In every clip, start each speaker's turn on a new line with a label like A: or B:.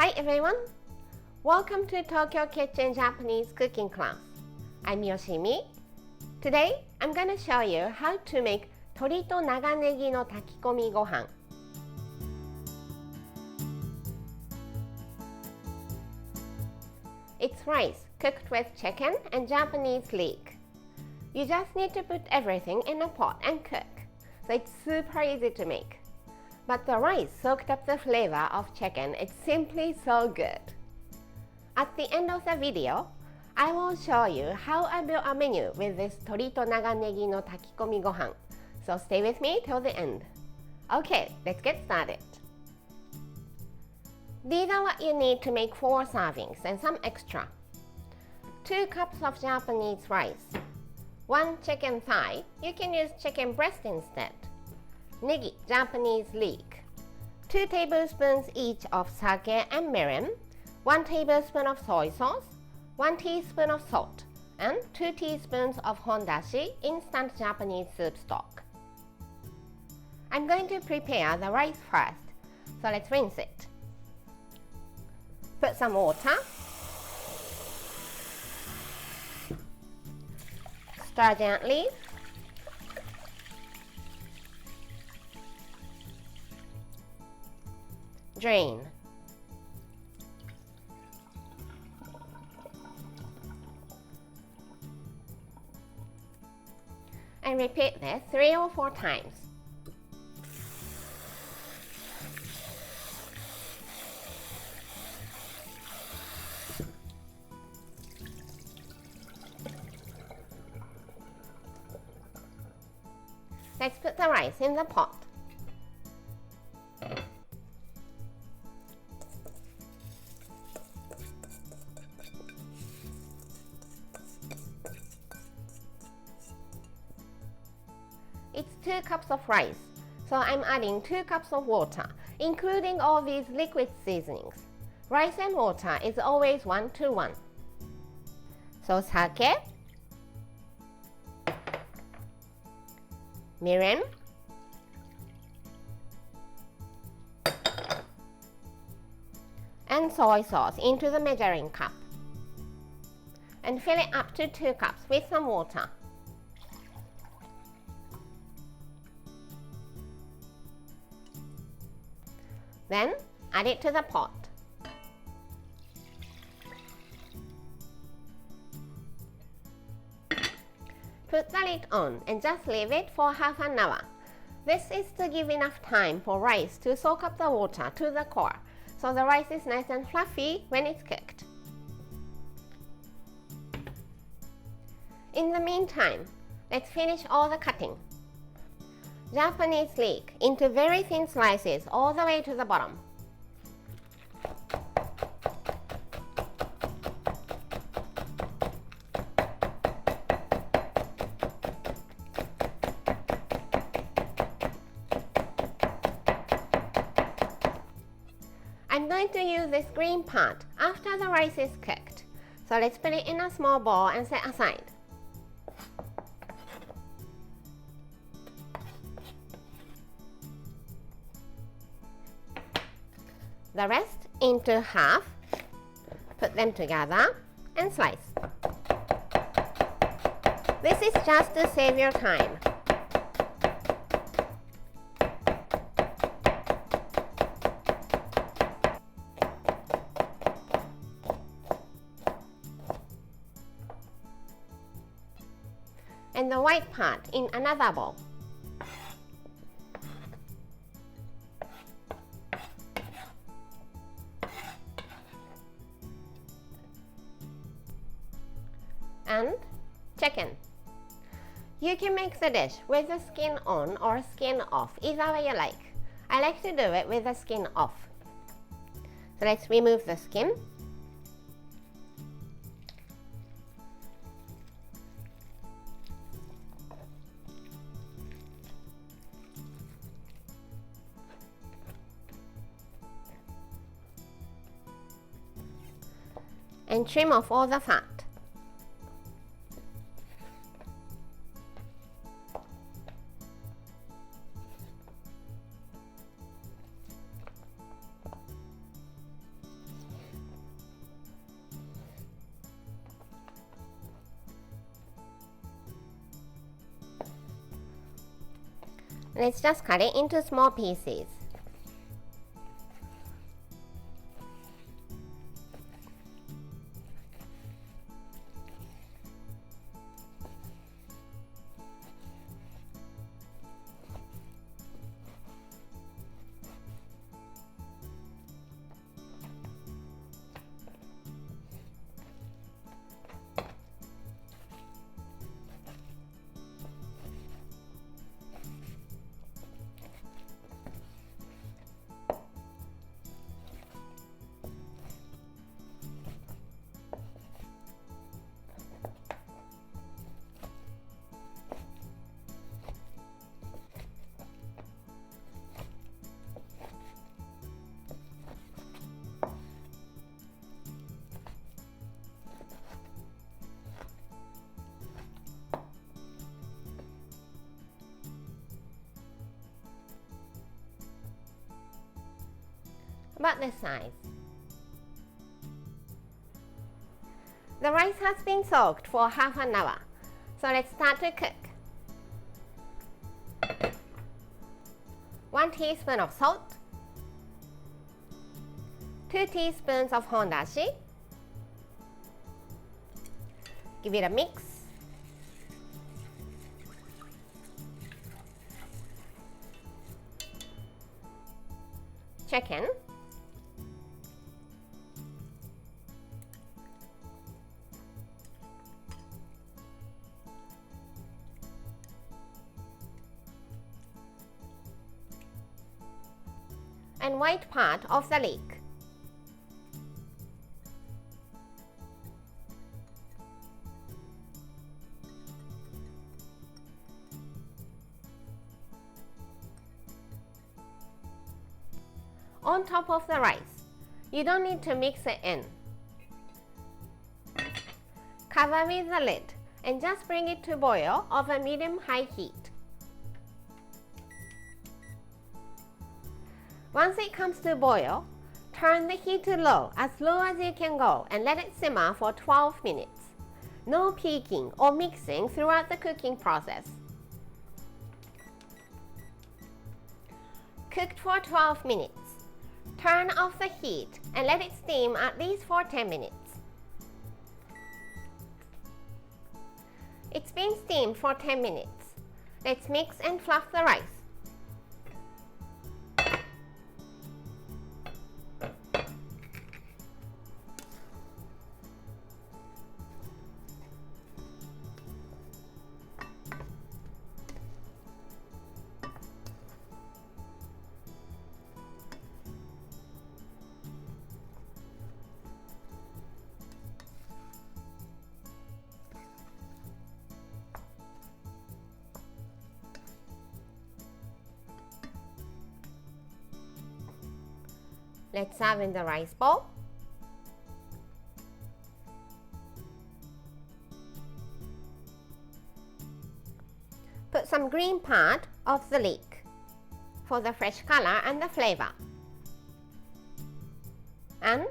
A: Hi everyone! Welcome to Tokyo Kitchen Japanese cooking class. I'm Yoshimi. Today, I'm gonna show you how to make 鶏と長ネギの炊き込みご飯. It's rice cooked with chicken and Japanese leek. You just need to put everything in a pot and cook, so it's super easy to make. But the rice soaked up the flavor of chicken. It's simply so good. At the end of the video, I will show you how I built a menu with this 鶏と長ネギの炊き込みご飯. So stay with me till the end. Okay, let's get started. These are what you need to make 4 servings and some extra. 2 cups of Japanese rice. 1 chicken thigh. You can use chicken breast instead. Negi, Japanese leek. 2 tablespoons each of sake and mirin. 1 tablespoon of soy sauce. 1 teaspoon of salt. And 2 teaspoons of hondashi, instant Japanese soup stock. I'm going to prepare the rice first, so let's rinse it. Put some water. Stir gently. Drain. And repeat this 3 or 4 times. Let's put the rice in the pot. It's 2 cups of rice, so I'm adding 2 cups of water, including all these liquid seasonings. Rice and water is always 1 to 1. So sake, mirin, and soy sauce into the measuring cup. And fill it up to 2 cups with some water. Then add it to the pot. Put the lid on and just leave it for half an hour. This is to give enough time for rice to soak up the water to the core, so the rice is nice and fluffy when it's cooked. In the meantime, let's finish all the cutting. Japanese leek into very thin slices all the way to the bottom. I'm going to use this green part after the rice is cooked, so let's put it in a small bowl and set aside. The rest into half, put them together and slice. This is just to save your time. And the white part in another bowl. And chicken. You can make the dish with the skin on or skin off, either way you like. I like to do it with the skin off. So let's remove the skin. And trim off all the fat. Let's just cut it into small pieces. About this size. The rice has been soaked for half an hour, so let's start to cook. 1 teaspoon of salt, 2 teaspoons of hondashi. Give it a mix. Chicken, and white part of the leek. On top of the rice. You don't need to mix it in. Cover with the lid and just bring it to boil over medium-high heat. Once it comes to boil, turn the heat to low as you can go and let it simmer for 12 minutes. No peeking or mixing throughout the cooking process. Cooked for 12 minutes. Turn off the heat and let it steam at least for 10 minutes. It's been steamed for 10 minutes. Let's mix and fluff the rice. Let's serve in the rice bowl. Put some green part of the leek for the fresh color and the flavor. And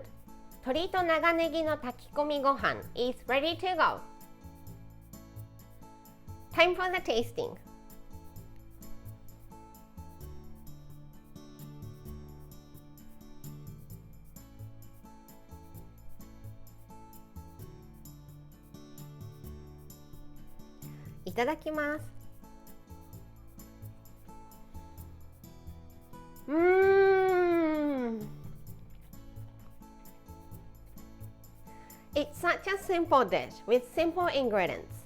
A: 鶏と長ネギの炊き込みご飯 is ready to go. Time for the tasting. Iただきます。It's such a simple dish with simple ingredients,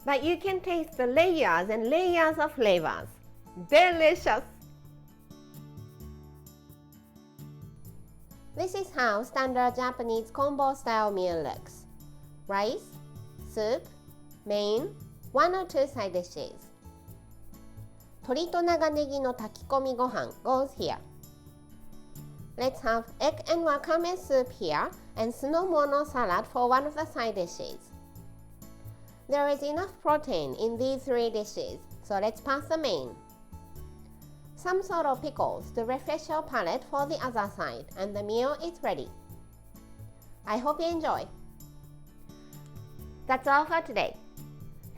A: but you can taste the layers and layers of flavors. Delicious! This is how standard Japanese combo style meal looks. Rice, soup, main, 1 or 2 side dishes. 鶏と長ネギの炊き込みご飯 goes here. Let's have egg and wakame soup here and sunomono salad for one of the side dishes. There is enough protein in these 3 dishes, so let's pass the main. Some sort of pickles to refresh your palate for the other side, and the meal is ready. I hope you enjoy. That's all for today.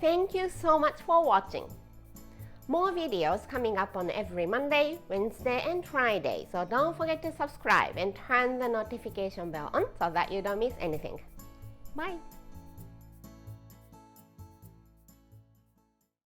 A: Thank you so much for watching. More videos coming up on every Monday, Wednesday, and Friday. So don't forget to subscribe and turn the notification bell on so that you don't miss anything. Bye!